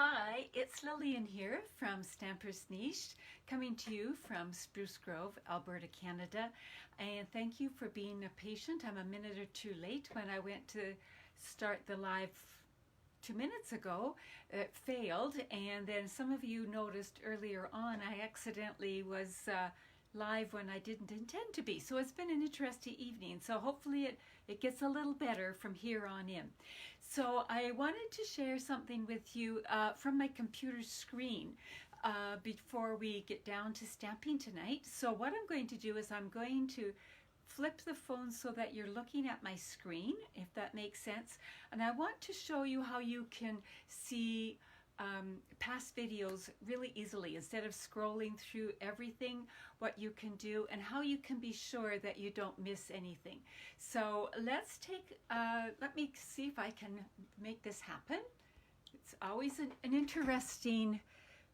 Hi, it's Lillian here from Stamper's Niche, coming to you from Spruce Grove, Alberta, Canada. And thank you for being a patient. I'm a minute or two late. When I went to start the live 2 minutes ago, it failed. And then some of you noticed earlier on, I accidentally was live when I didn't intend to be. So it's been an interesting evening. So hopefully it gets a little better from here on in. So I wanted to share something with you from my computer screen before we get down to stamping tonight. So what I'm going to do is I'm going to flip the phone so that you're looking at my screen, if that makes sense. And I want to show you how you can see past videos really easily instead of scrolling through everything, what you can do and how you can be sure that you don't miss anything. So let's let me see if I can make this happen. It's always an interesting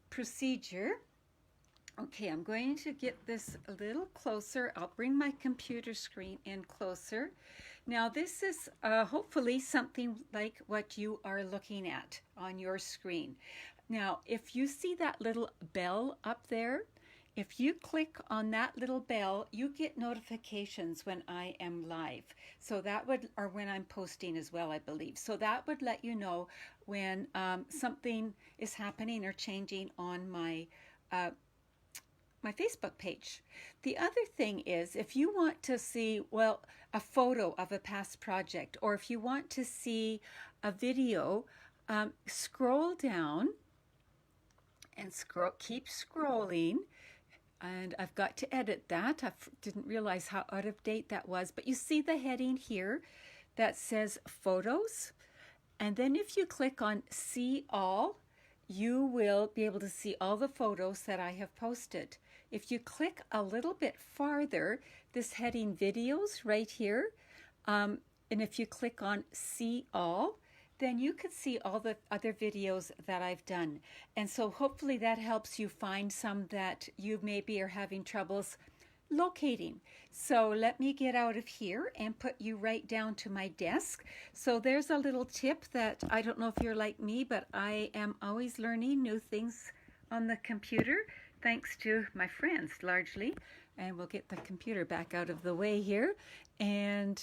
procedure. Okay, I'm going to get this a little closer. I'll bring my computer screen in closer. Now this is hopefully something like what you are looking at on your screen. Now if you see that little bell up there, if you click on that little bell, you get notifications when I am live. So that would, or when I'm posting as well, I believe. So that would let you know when something is happening or changing on my Facebook page. The other thing is, if you want to see, well, a photo of a past project, or if you want to see a video, scroll down and keep scrolling. And I've got to edit that. I didn't realize how out of date that was, but you see the heading here that says photos. And then if you click on see all, you will be able to see all the photos that I have posted. If you click a little bit farther, this heading videos right here, and if you click on see all, then you could see all the other videos that I've done. And so hopefully that helps you find some that you maybe are having troubles locating. So let me get out of here and put you right down to my desk. So there's a little tip that I don't know if you're like me, but I am always learning new things on the computer, thanks to my friends largely. And we'll get the computer back out of the way here and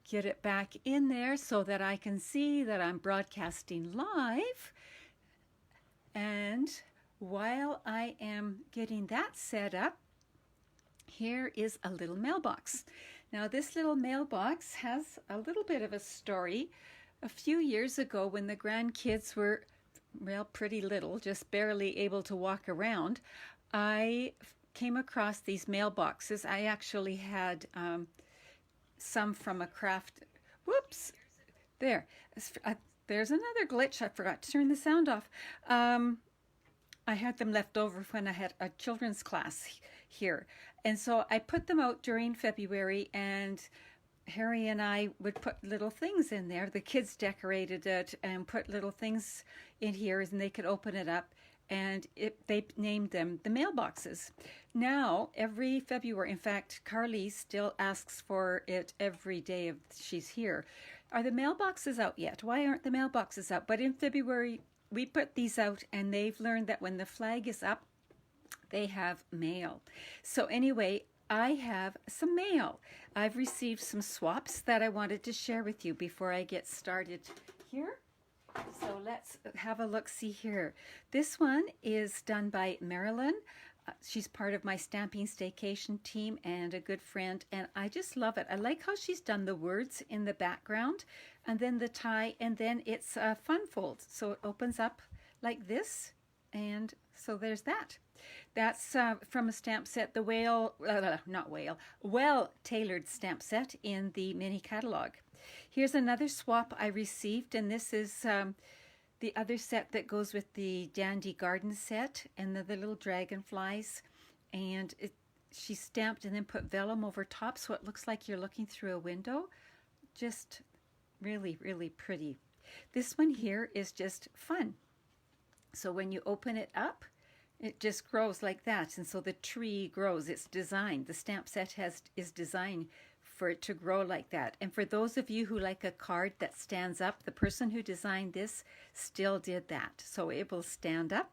get it back in there so that I can see that I'm broadcasting live. And while I am getting that set up, here is a little mailbox. Now this little mailbox has a little bit of a story. A few years ago when the grandkids were, well, pretty little, just barely able to walk around, I came across these mailboxes. I actually had some from a craft, whoops, there's another glitch. I forgot to turn the sound off. I had them left over when I had a children's class here. And so I put them out during February, and Harry and I would put little things in there. The kids decorated it and put little things in here, and they could open it up. And they named them the mailboxes. Now, every February, in fact, Carly still asks for it every day she's here. Are the mailboxes out yet? Why aren't the mailboxes out? But in February, we put these out, and they've learned that when the flag is up, they have mail. So anyway, I have some mail. I've received some swaps that I wanted to share with you before I get started here. So let's have a look-see here. This one is done by Marilyn. She's part of my Stamping Staycation team and a good friend, and I just love it. I like how she's done the words in the background and then the tie, and then it's a fun fold. So it opens up like this, and so there's that. That's from a stamp set, the well-tailored stamp set in the mini catalog. Here's another swap I received, and this is the other set that goes with the Dandy Garden set and the little dragonflies. And she stamped and then put vellum over top so it looks like you're looking through a window. Just really, really pretty. This one here is just fun. So when you open it up, it just grows like that, and so the tree grows. It's designed. The stamp set is designed for it to grow like that. And for those of you who like a card that stands up, the person who designed this still did that. So it will stand up.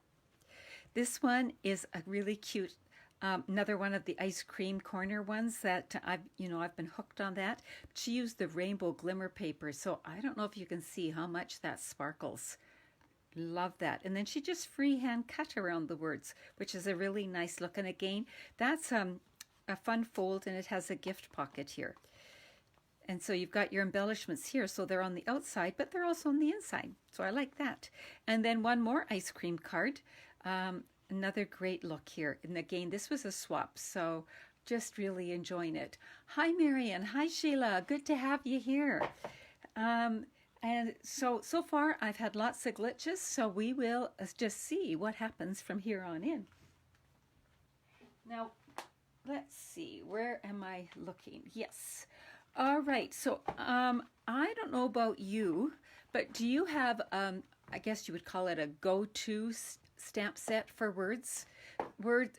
This one is a really cute, another one of the ice cream corner ones that I've been hooked on that. She used the rainbow glimmer paper, so I don't know if you can see how much that sparkles. Love that. And then she just freehand cut around the words, which is a really nice look. And again, that's a fun fold, and it has a gift pocket here. And so you've got your embellishments here, so they're on the outside, but they're also on the inside. So I like that. And then one more ice cream card. Another great look here. And again, this was a swap, so just really enjoying it. Hi, Marian. Hi, Sheila. Good to have you here. And so far, I've had lots of glitches, so we will just see what happens from here on in. Now, let's see. Where am I looking? Yes. All right. So I don't know about you, but do you have, I guess you would call it a go-to stamp set for words?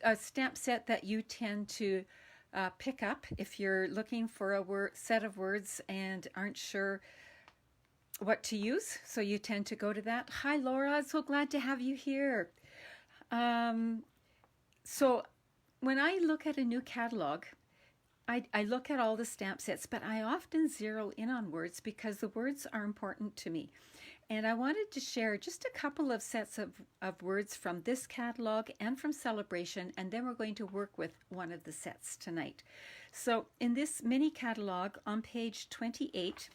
A stamp set that you tend to pick up if you're looking for a set of words and aren't sure what to use, so you tend to go to that. Hi, Laura. So glad to have you here. So when I look at a new catalog, I look at all the stamp sets, but I often zero in on words because the words are important to me. And I wanted to share just a couple of sets of words from this catalog and from Celebration, and then we're going to work with one of the sets tonight. So in this mini catalog on page 28,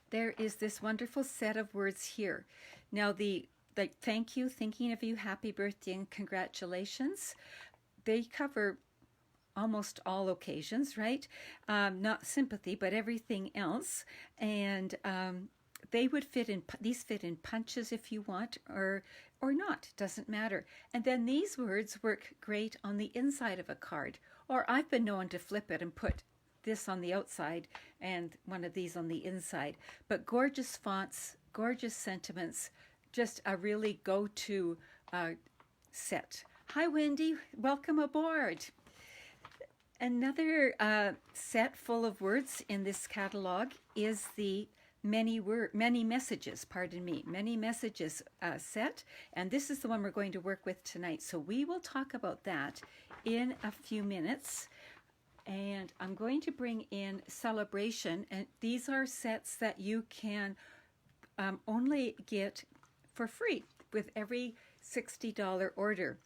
there is this wonderful set of words here. Now the thank you, thinking of you, happy birthday, and congratulations, they cover almost all occasions, right? Not sympathy, but everything else. And they would fit in, these fit in punches if you want, or not, doesn't matter. And then these words work great on the inside of a card, or I've been known to flip it and put this on the outside and one of these on the inside. But gorgeous fonts, gorgeous sentiments, just a really go-to set. Hi, Wendy. Welcome aboard. Another set full of words in this catalog is the many messages set, and this is the one we're going to work with tonight. So we will talk about that in a few minutes. And I'm going to bring in Celebration, and these are sets that you can only get for free with every $60 order.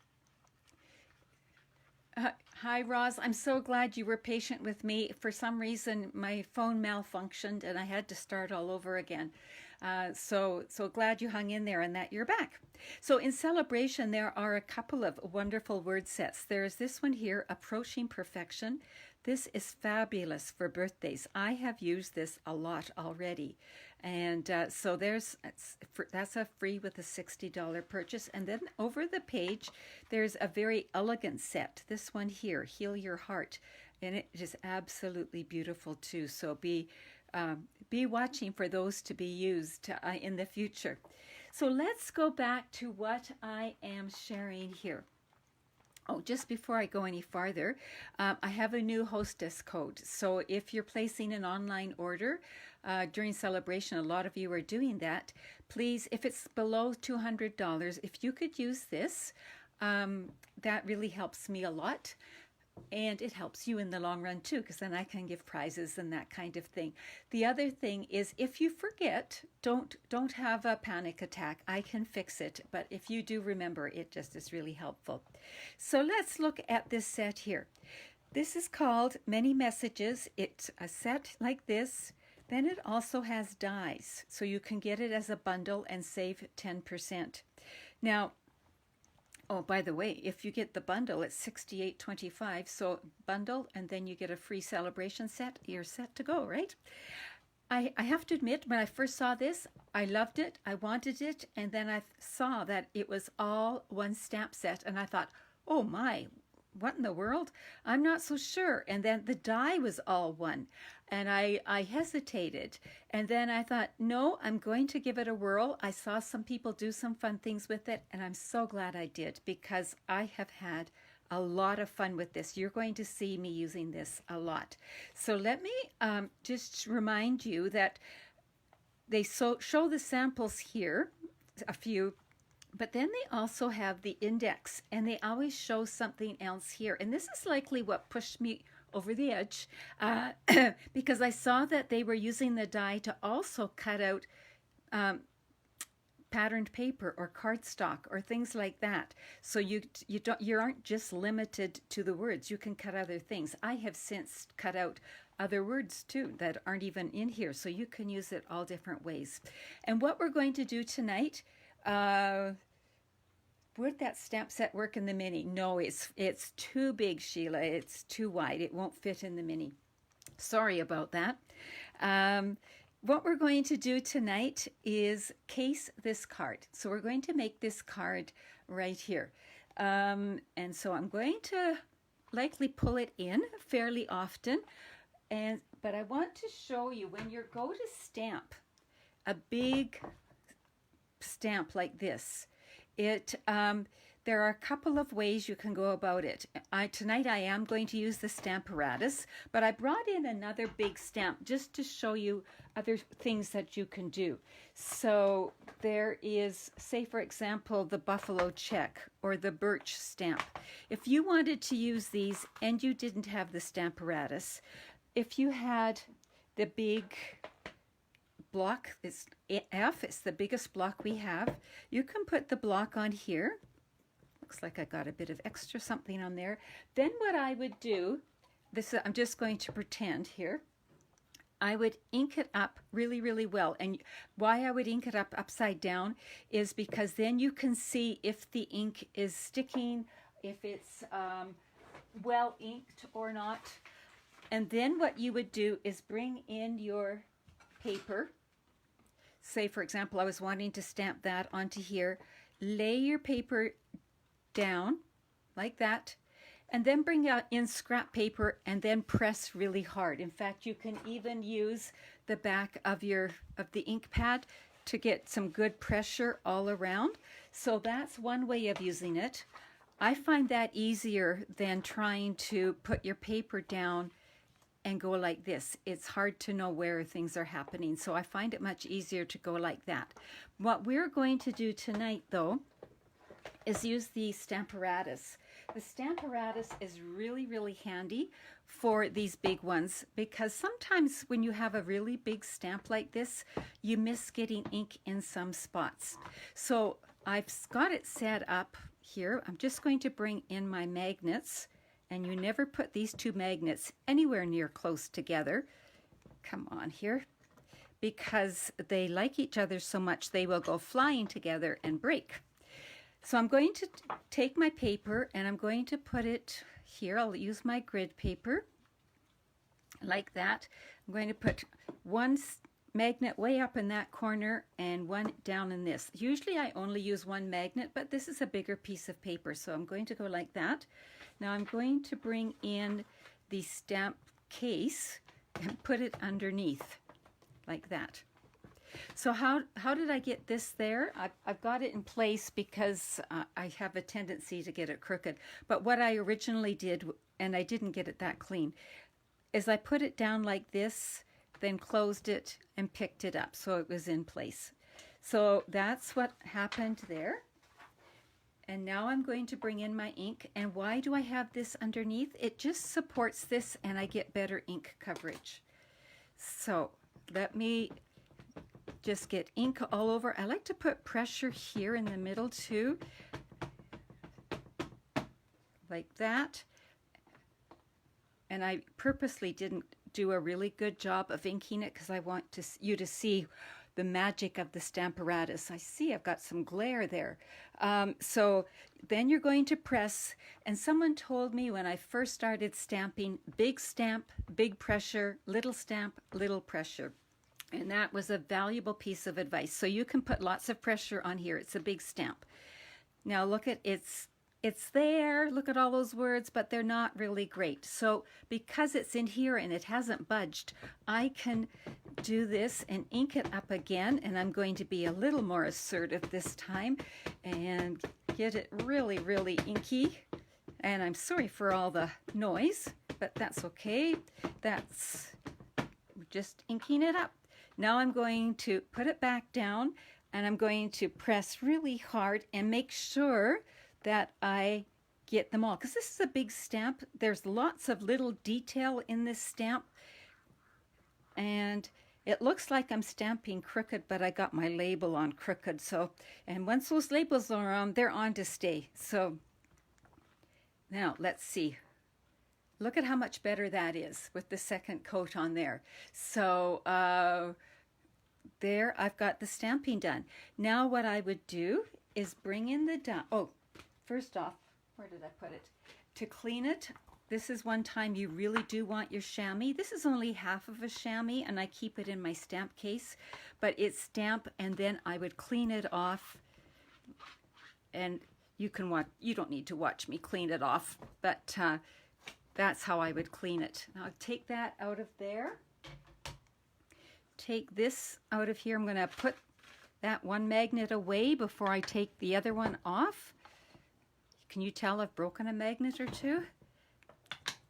Hi, Roz. I'm so glad you were patient with me. For some reason, my phone malfunctioned, and I had to start all over again. So glad you hung in there and that you're back. So in Celebration, there are a couple of wonderful word sets. There's this one here, Approaching Perfection. This is fabulous for birthdays. I have used this a lot already. And so that's a free with a $60 purchase. And then over the page, there's a very elegant set. This one here, Heal Your Heart. And it is absolutely beautiful too. So be watching for those to be used in the future. So let's go back to what I am sharing here. Oh, just before I go any farther, I have a new hostess code. So if you're placing an online order during Celebration, a lot of you are doing that. Please, if it's below $200, if you could use this, that really helps me a lot. And it helps you in the long run too, because then I can give prizes and that kind of thing. The other thing is, if you forget, don't have a panic attack. I can fix it. But if you do remember, it just is really helpful. So let's look at this set here. This is called Many Messages. It's a set like this. Then it also has dies, so you can get it as a bundle and save 10%. Now, oh, by the way, if you get the bundle, it's $68.25. So bundle, and then you get a free Celebration set. You're set to go, right? I have to admit, when I first saw this, I loved it. I wanted it. And then I saw that it was all one stamp set. And I thought, oh my, what in the world? I'm not so sure. And then the die was all one. And I hesitated. And then I thought, no, I'm going to give it a whirl. I saw some people do some fun things with it. And I'm so glad I did, because I have had a lot of fun with this. You're going to see me using this a lot. So let me just remind you that they show the samples here, a few, but then they also have the index, and they always show something else here. And this is likely what pushed me over the edge because I saw that they were using the die to also cut out patterned paper or cardstock or things like that. So you aren't just limited to the words. You can cut other things. I have since cut out other words too that aren't even in here, so you can use it all different ways. And what we're going to do tonight, would that stamp set work in the mini? No, it's too big, Sheila. It's too wide. It won't fit in the mini. Sorry about that. What we're going to do tonight is case this card. So we're going to make this card right here. And so I'm going to likely pull it in fairly often. But I want to show you when you go to stamp a big stamp like this, there are a couple of ways you can go about it. Tonight I am going to use the Stamparatus, but I brought in another big stamp just to show you other things that you can do. So there is, say for example, the buffalo check or the birch stamp. If you wanted to use these and you didn't have the Stamparatus, if you had the big block, it's F, it's the biggest block we have, you can put the block on here. Looks like I got a bit of extra something on there. Then what I would do, I'm just going to pretend here, I would ink it up really, really well. And why I would ink it up upside down is because then you can see if the ink is sticking, if it's well inked or not. And then what you would do is bring in your paper. Say, for example, I was wanting to stamp that onto here. Lay your paper down like that, and then bring out in scrap paper and then press really hard. In fact, you can even use the back of the ink pad to get some good pressure all around. So that's one way of using it. I find that easier than trying to put your paper down and go like this. It's hard to know where things are happening, so I find it much easier to go like that. What we're going to do tonight, though, is use the Stamparatus. The Stamparatus is really, really handy for these big ones because sometimes when you have a really big stamp like this, you miss getting ink in some spots. So I've got it set up here. I'm just going to bring in my magnets, and you never put these two magnets anywhere near close together. Come on here, because they like each other so much they will go flying together and break. So I'm going to take my paper and I'm going to put it here. I'll use my grid paper like that. I'm going to put one magnet way up in that corner and one down in this. Usually I only use one magnet, but this is a bigger piece of paper, so I'm going to go like that. Now I'm going to bring in the stamp case and put it underneath like that. So how did I get this there? I've got it in place because I have a tendency to get it crooked. But what I originally did, and I didn't get it that clean, is I put it down like this, then closed it and picked it up so it was in place. So that's what happened there. And now I'm going to bring in my ink. And why do I have this underneath? It just supports this and I get better ink coverage. So let me just get ink all over. I like to put pressure here in the middle too, like that. And I purposely didn't do a really good job of inking it because I want you to see the magic of the Stamparatus. I see I've got some glare there. So then you're going to press, and someone told me when I first started stamping, big stamp, big pressure, little stamp, little pressure. And that was a valuable piece of advice. So you can put lots of pressure on here. It's a big stamp. Now look at it's there. Look at all those words, but they're not really great. So because it's in here and it hasn't budged, I can do this and ink it up again. And I'm going to be a little more assertive this time and get it really, really inky. And I'm sorry for all the noise, but that's okay. That's just inking it up. Now I'm going to put it back down, and I'm going to press really hard and make sure that I get them all, because this is a big stamp. There's lots of little detail in this stamp, and it looks like I'm stamping crooked, but I got my label on crooked. So, and once those labels are on, they're on to stay. So now let's see. Look at how much better that is with the second coat on there. So there, I've got the stamping done. Now what I would do is bring in the die. Oh, first off, where did I put it? To clean it, this is one time you really do want your chamois. This is only half of a chamois, and I keep it in my stamp case, but it's stamp, and then I would clean it off. And you can watch, you don't need to watch me clean it off, but that's how I would clean it. Now take that out of there. Take this out of here. I'm going to put that one magnet away before I take the other one off. Can you tell I've broken a magnet or two?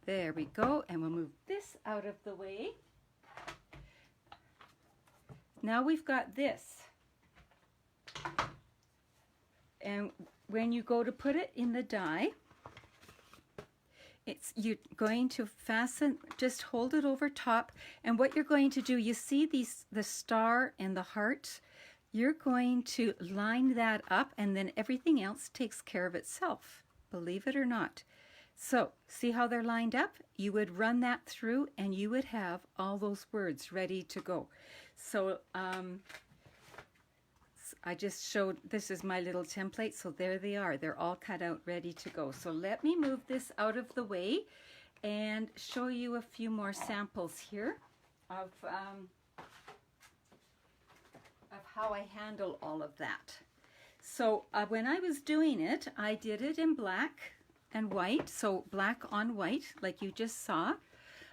There we go. And we'll move this out of the way. Now we've got this. And when you go to put it in the die, you're going to fasten, just hold it over top. And what you're going to do, you see the star and the heart, you're going to line that up, and then everything else takes care of itself, believe it or not. So see how they're lined up? You would run that through, and you would have all those words ready to go. So I just showed, this is my little template, so there they are. They're all cut out, ready to go. So let me move this out of the way and show you a few more samples here of how I handle all of that. So when I was doing it, I did it in black and white, so black on white, like you just saw.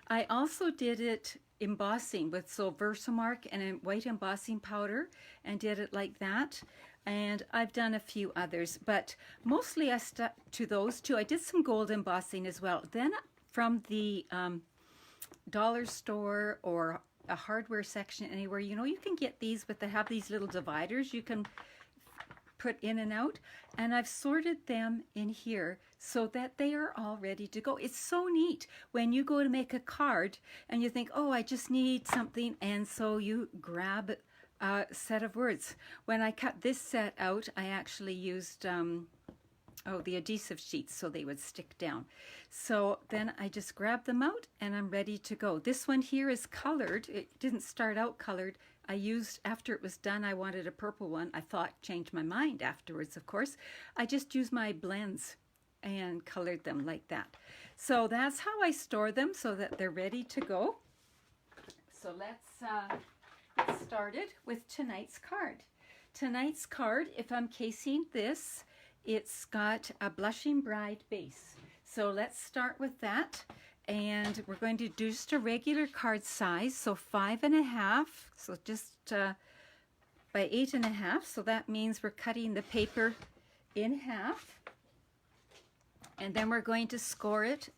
I also did it embossing with Versamark and a white embossing powder, and did it like that. And I've done a few others, but mostly I stuck to those two. I did some gold embossing as well. Then from the dollar store or a hardware section anywhere, you know, you can get these, but they have these little dividers you can put in and out, and I've sorted them in here so that they are all ready to go. It's so neat when you go to make a card and you think, oh, I just need something, and so you grab a set of words. When I cut this set out, I actually used the adhesive sheets so they would stick down. So then I just grab them out and I'm ready to go. This one here is colored. It didn't start out colored. I used, after it was done, I wanted a purple one. I thought, changed my mind afterwards, of course. I just used my blends and colored them like that. So that's how I store them, so that they're ready to go. So let's get started with tonight's card. Tonight's card, if I'm casing this, it's got a blushing bride base. So let's start with that. And we're going to do just a regular card size, so 5.5, so just by 8.5. So that means we're cutting the paper in half. And then we're going to score it,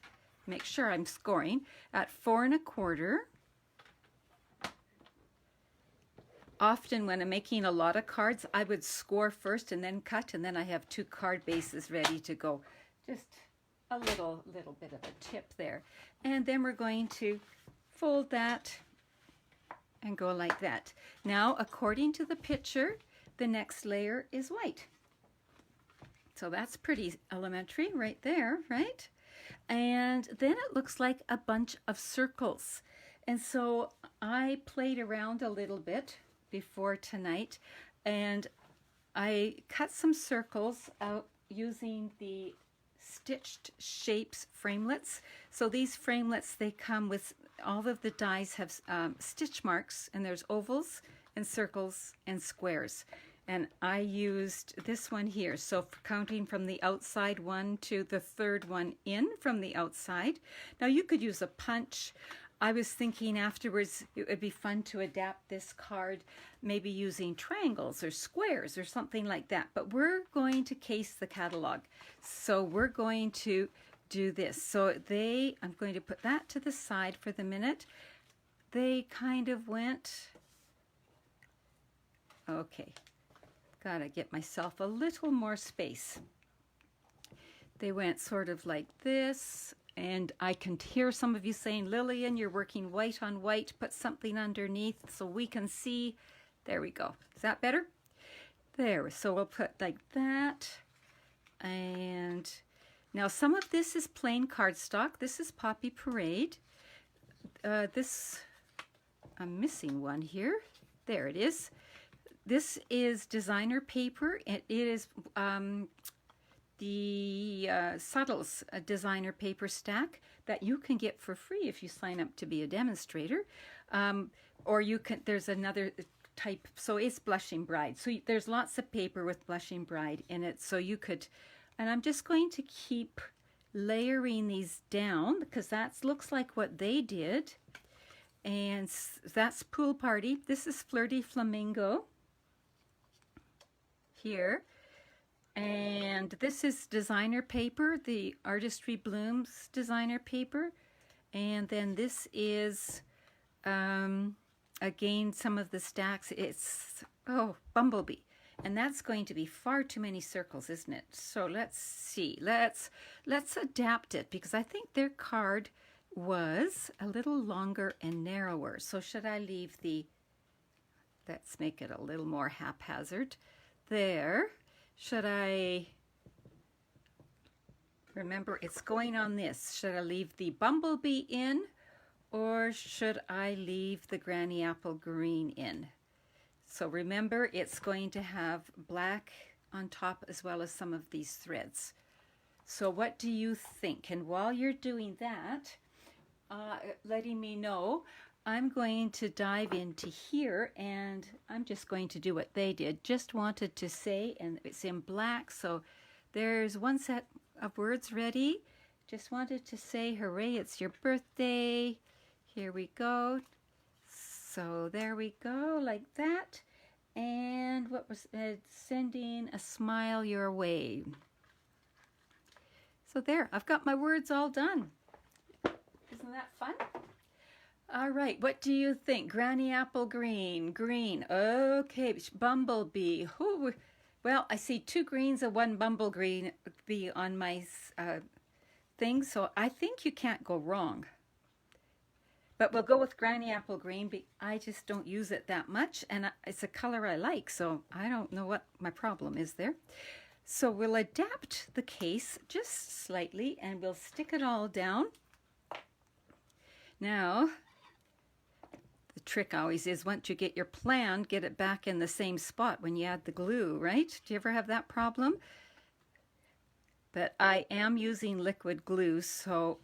make sure I'm scoring, at 4.25. Often when I'm making a lot of cards, I would score first and then cut, and then I have 2 card bases ready to go. Just a little bit of a tip there. And then we're going to fold that and go like that. Now, according to the picture, the next layer is white. So that's pretty elementary right there, right? And then it looks like a bunch of circles. And so I played around a little bit before tonight, and I cut some circles out using the Stitched Shapes framelits. So these framelits, they come with, all of the dies have stitch marks, and there's ovals and circles and squares. And I used this one here, so counting from the outside one to the third one in from the outside. Now you could use a punch. I was thinking afterwards it would be fun to adapt this card, maybe using triangles or squares or something like that. But we're going to case the catalog. So we're going to do this. So I'm going to put that to the side for the minute. They kind of went, okay, gotta get myself a little more space. They went sort of like this, and I can hear some of you saying, Lillian, you're working white on white, put something underneath so we can see. There we go. Is that better? There, so we'll put like that. And now some of this is plain cardstock. This is Poppy Parade. I'm missing one here. There it is. This is designer paper. It is the Subtles designer paper stack that you can get for free if you sign up to be a demonstrator. Or you can, there's another type, so it's Blushing Bride. So there's lots of paper with Blushing Bride in it. So you could, and I'm just going to keep layering these down because that looks like what they did. And that's Pool Party. This is Flirty Flamingo here. And this is designer paper, the Artistry Blooms designer paper. And then this is, again, some of the stacks. It's, oh, Bumblebee. And that's going to be far too many circles, isn't it? So let's see. Let's adapt it because I think their card was a little longer and narrower. So should I leave the, let's make it a little more haphazard there. Should I, remember it's going on this, should I leave the Bumblebee in or should I leave the Granny Apple Green in? So remember it's going to have black on top as well as some of these threads. So what do you think? And while you're doing that, letting me know, I'm going to dive into here and I'm just going to do what they did. Just wanted to say, and it's in black, so there's one set of words ready. Just wanted to say, hooray, it's your birthday. Here we go. So there we go, like that. And what was it? Sending a smile your way. So there, I've got my words all done. Isn't that fun? All right, what do you think? Granny Apple Green, green. Okay, Bumblebee. Ooh, well, I see 2 greens and 1 bumblebee on my thing, so I think you can't go wrong. But we'll go with Granny Apple Green. I just don't use it that much, and it's a color I like, so I don't know what my problem is there. So we'll adapt the case just slightly, and we'll stick it all down. Now, the trick always is once you get your plan, get it back in the same spot when you add the glue, right? Do you ever have that problem? But I am using liquid glue, so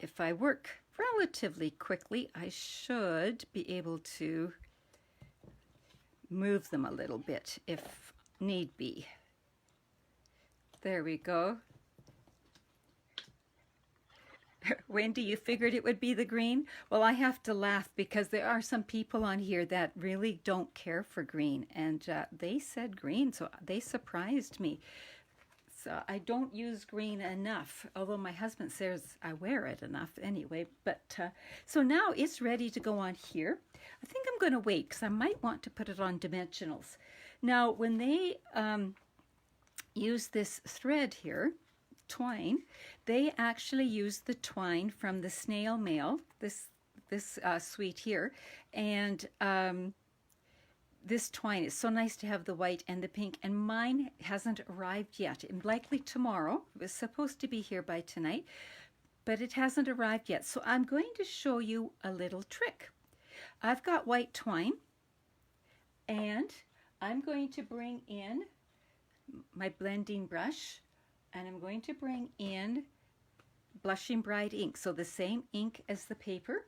if I work relatively quickly, I should be able to move them a little bit if need be. There we go. Wendy, you figured it would be the green? Well, I have to laugh because there are some people on here that really don't care for green, and they said green, so they surprised me. So I don't use green enough, although my husband says I wear it enough anyway. But so now it's ready to go on here. I think I'm going to wait because I might want to put it on dimensionals. Now, when they use this thread here, twine, they actually use the twine from the snail mail, this suite here, and this twine is so nice to have the white and the pink, and mine hasn't arrived yet. And likely tomorrow. It was supposed to be here by tonight, but it hasn't arrived yet. So I'm going to show you a little trick. I've got white twine, and I'm going to bring in my blending brush, and I'm going to bring in Blushing Bride ink, so the same ink as the paper,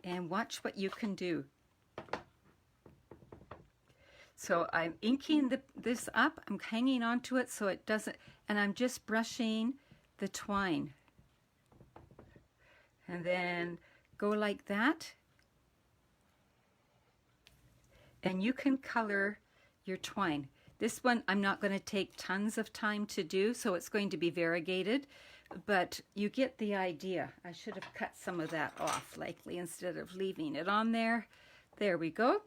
and watch what you can do. So I'm inking this up, I'm hanging onto it so it doesn't, and I'm just brushing the twine. And then go like that. And you can color your twine. This one I'm not going to take tons of time to do, so it's going to be variegated, but you get the idea. I should have cut some of that off likely instead of leaving it on there. There we go.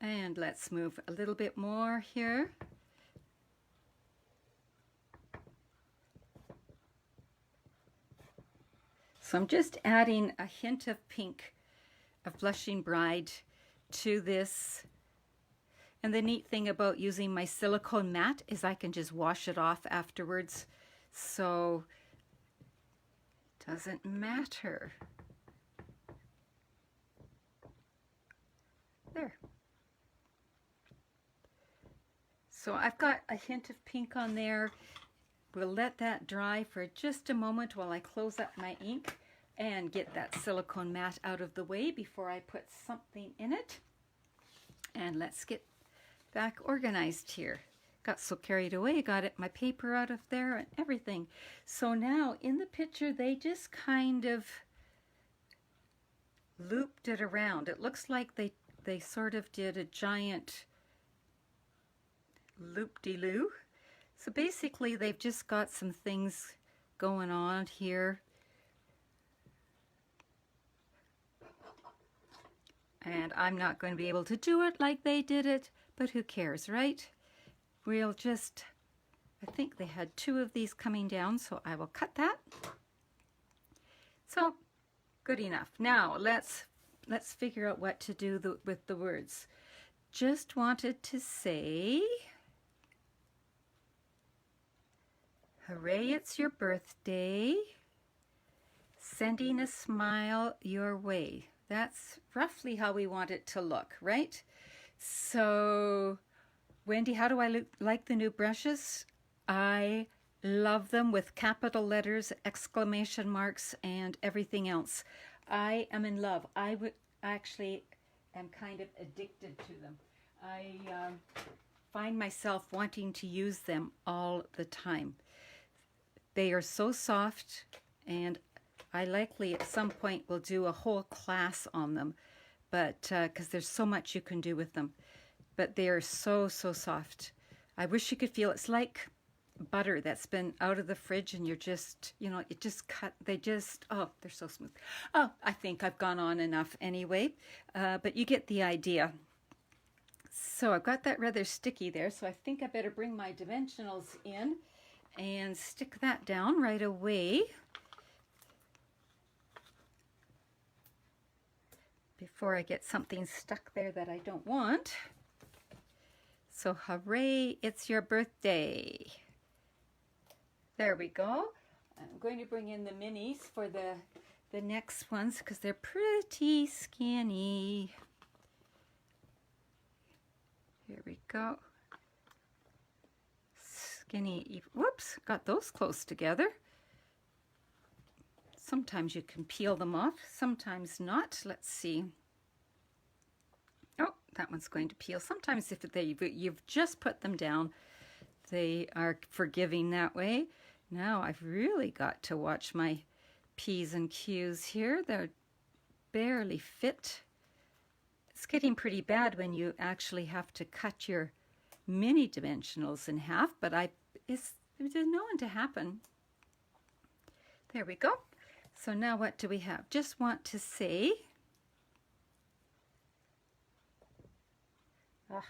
And let's move a little bit more here. So I'm just adding a hint of pink, of Blushing Bride, to this. And the neat thing about using my silicone mat is I can just wash it off afterwards, so it doesn't matter. There. So I've got a hint of pink on there. We'll let that dry for just a moment while I close up my ink and get that silicone mat out of the way before I put something in it. And let's get back organized here. Got so carried away, got my paper out of there and everything. So now in the picture, they just kind of looped it around. It looks like they sort of did a giant loop-de-loo. So basically they've just got some things going on here. And I'm not going to be able to do it like they did it, but who cares, right? We'll just, I think they had 2 of these coming down, so I will cut that. So, good enough. Now, let's figure out what to do with the words. Just wanted to say, hooray, it's your birthday. Sending a smile your way. That's roughly how we want it to look, right? So, Wendy, how do I like the new brushes? I love them with capital letters, exclamation marks, and everything else. I am in love. I actually am kind of addicted to them. I find myself wanting to use them all the time. They are so soft, and I likely at some point will do a whole class on them, but because there's so much you can do with them. But they are so, so soft. I wish you could feel it's like butter that's been out of the fridge and you're just, you know, it just cut, they just, oh, they're so smooth. Oh, I think I've gone on enough anyway, but you get the idea. So I've got that rather sticky there, so I think I better bring my dimensionals in and stick that down right away before I get something stuck there that I don't want. So hooray, it's your birthday. There we go. I'm going to bring in the minis for the next ones because they're pretty skinny. Here we go. Skinny, whoops, got those close together. Sometimes you can peel them off, sometimes not. Let's see. Oh, that one's going to peel. Sometimes if you've just put them down, they are forgiving that way. Now I've really got to watch my P's and Q's here. They're barely fit. It's getting pretty bad when you actually have to cut your mini dimensionals in half, but it's known to happen. There we go. So now what do we have? Just want to say, with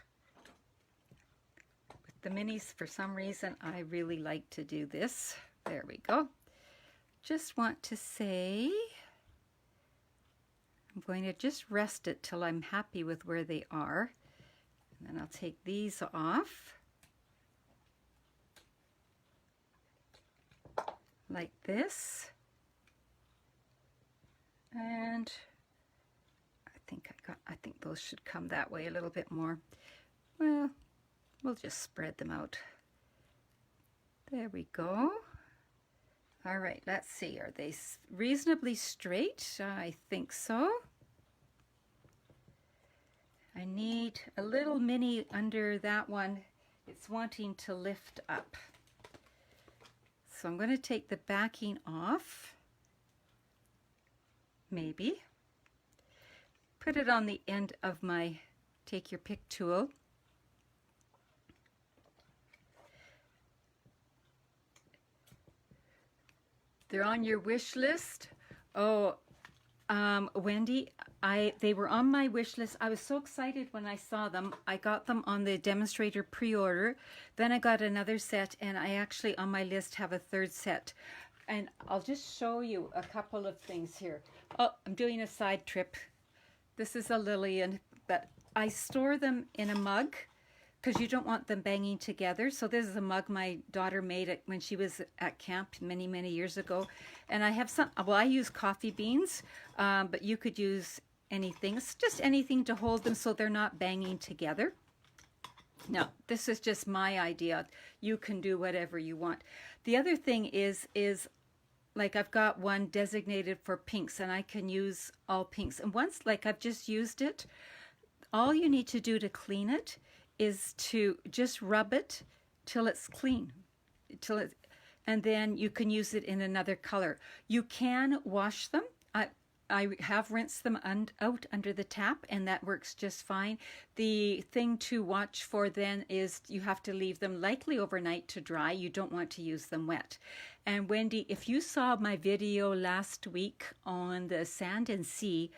the minis, for some reason, I really like to do this. There we go. Just want to say, I'm going to just rest it till I'm happy with where they are. And then I'll take these off. Like this. And I think those should come that way a little bit more. Well, we'll just spread them out. There we go. All right, let's see. Are they reasonably straight? I think so. I need a little mini under that one. It's wanting to lift up. So I'm going to take the backing off. Maybe. Put it on the end of my take your pick tool. They're on your wish list. Oh, Wendy, they were on my wish list. I was so excited when I saw them. I got them on the demonstrator pre-order. Then I got another set, and I actually on my list have a third set. And I'll just show you a couple of things here. Oh, I'm doing a side trip. This is a Lillian, but I store them in a mug because you don't want them banging together. So this is a mug my daughter made it when she was at camp many, many years ago. And I have some, well, I use coffee beans, but you could use anything. It's just anything to hold them so they're not banging together. Now, this is just my idea. You can do whatever you want. The other thing is like I've got one designated for pinks, and I can use all pinks. And once, like I've just used it, all you need to do to clean it is to just rub it till it's clean, and then you can use it in another color. You can wash them. I have rinsed them out under the tap, and that works just fine. The thing to watch for then is you have to leave them likely overnight to dry. You don't want to use them wet. And Wendy, if you saw my video last week on the sand and sea,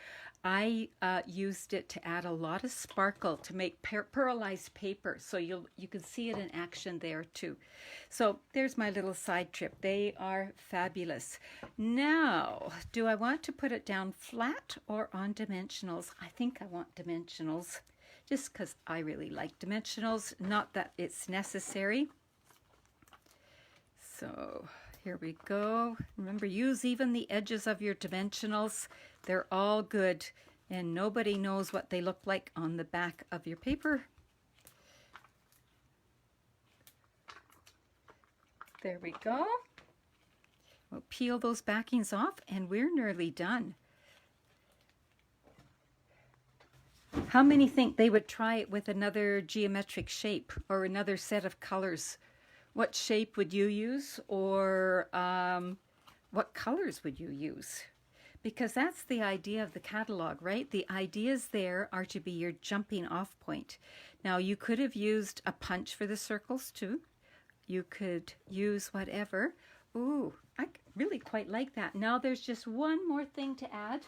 I used it to add a lot of sparkle to make pearlized paper. So you can see it in action there too. So there's my little side trip. They are fabulous. Now, do I want to put it down flat or on dimensionals? I think I want dimensionals just because I really like dimensionals. Not that it's necessary. So here we go. Remember, use even the edges of your dimensionals. They're all good, and nobody knows what they look like on the back of your paper. There we go. We'll peel those backings off, and we're nearly done. How many think they would try it with another geometric shape or another set of colors? What shape would you use, or what colors would you use? Because that's the idea of the catalog, right? The ideas there are to be your jumping off point. Now, you could have used a punch for the circles too. You could use whatever. Ooh, I really quite like that. Now there's just one more thing to add.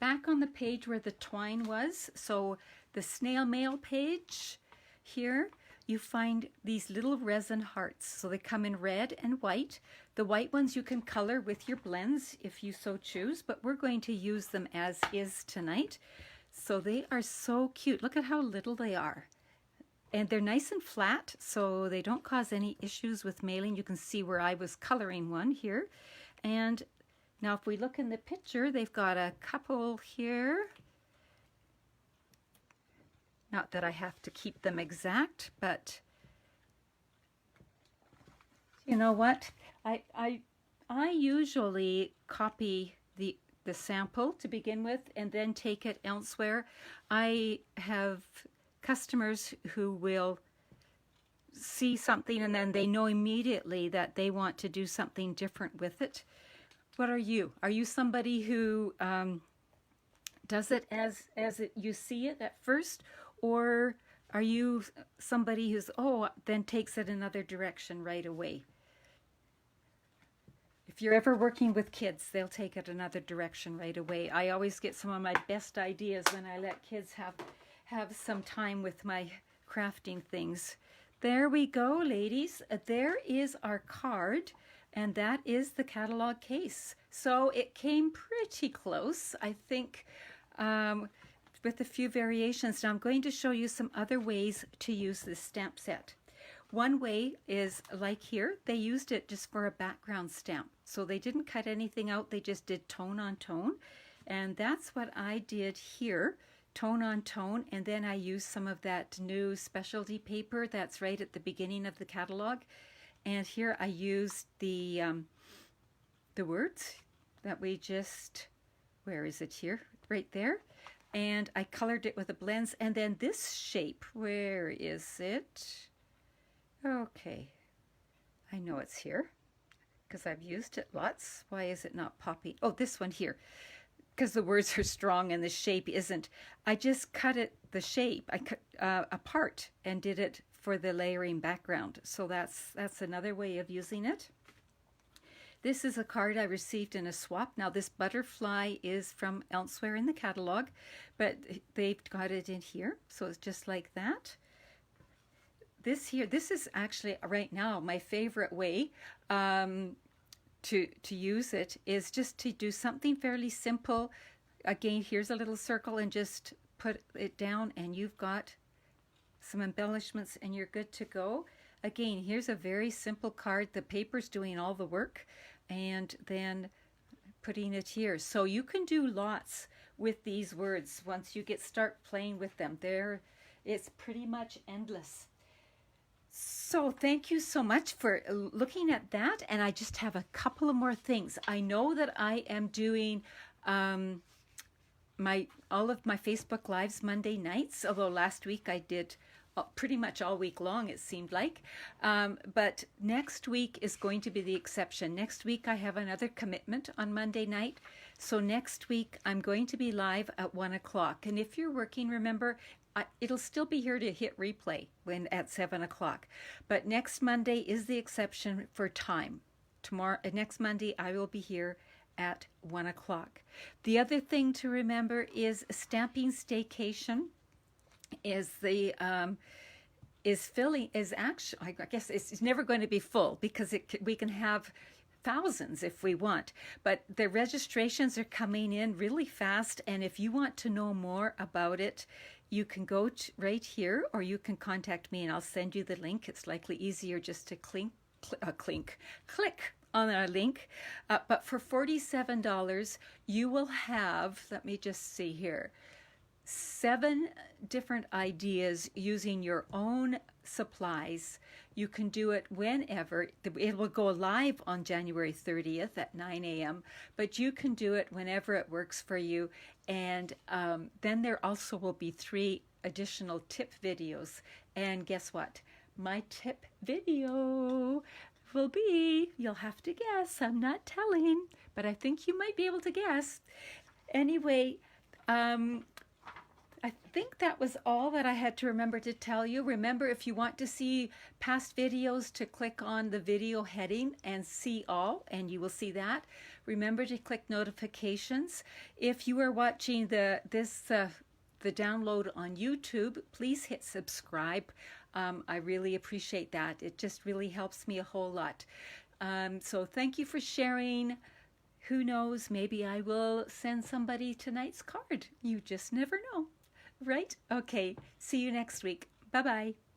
Back on the page where the twine was, so the snail mail page here, you find these little resin hearts. So they come in red and white. The white ones you can color with your blends if you so choose, but we're going to use them as is tonight. So they are so cute. Look at how little they are. And they're nice and flat, so they don't cause any issues with mailing. You can see where I was coloring one here. And now if we look in the picture, they've got a couple here. Not that I have to keep them exact, but you know what? I usually copy the sample to begin with and then take it elsewhere. I have customers who will see something and then they know immediately that they want to do something different with it. What are you? Are you somebody who does it as you see it at first? Or are you somebody who's, then takes it another direction right away? If you're ever working with kids, they'll take it another direction right away. I always get some of my best ideas when I let kids have some time with my crafting things. There we go, ladies. There is our card, and that is the catalog case. So it came pretty close, I think, with a few variations. Now I'm going to show you some other ways to use this stamp set. One way is like here, they used it just for a background stamp. So they didn't cut anything out, they just did tone on tone. And that's what I did here, tone on tone. And then I used some of that new specialty paper that's right at the beginning of the catalog. And here I used the words that we just, where is it here? Right there. And I colored it with a blends, and then this shape, where is it? Okay, I know it's here because I've used it lots. Why is it not popping? Oh, this one here, because the words are strong and the shape isn't. I just cut it, the shape, I cut apart and did it for the layering background. So that's another way of using it. This is a card I received in a swap. Now this butterfly is from elsewhere in the catalog, but they've got it in here. So it's just like that. This is actually right now my favorite way to use it is just to do something fairly simple. Again, here's a little circle and just put it down and you've got some embellishments and you're good to go. Again, here's a very simple card. The paper's doing all the work and then putting it here. So you can do lots with these words once you start playing with them. It's pretty much endless. So thank you so much for looking at that. And I just have a couple of more things. I know that I am doing all of my Facebook Lives Monday nights, although last week I did pretty much all week long, it seemed like. But next week is going to be the exception. Next week I have another commitment on Monday night. So next week I'm going to be live at 1 o'clock. And if you're working, remember, it'll still be here to hit replay at 7 o'clock. But next Monday is the exception for time. Next Monday I will be here at 1 o'clock. The other thing to remember is Stamping Staycation is actually, I guess it's never going to be full because we can have thousands if we want, but the registrations are coming in really fast, and if you want to know more about it, you can go right here, or you can contact me and I'll send you the link. It's likely easier just to click on our link. But for $47, you will have, let me just see here, 7 different ideas using your own supplies. You can do it whenever. It will go live on January 30th at 9 a.m., but you can do it whenever it works for you. And then there also will be 3 additional tip videos. And guess what? My tip video will be, you'll have to guess, I'm not telling, but I think you might be able to guess. Anyway, I think that was all that I had to remember to tell you. Remember, if you want to see past videos, to click on the video heading and see all, and you will see that. Remember to click notifications. If you are watching the download on YouTube, please hit subscribe. I really appreciate that. It just really helps me a whole lot. So thank you for sharing. Who knows, maybe I will send somebody tonight's card. You just never know. Right? Okay. See you next week. Bye-bye.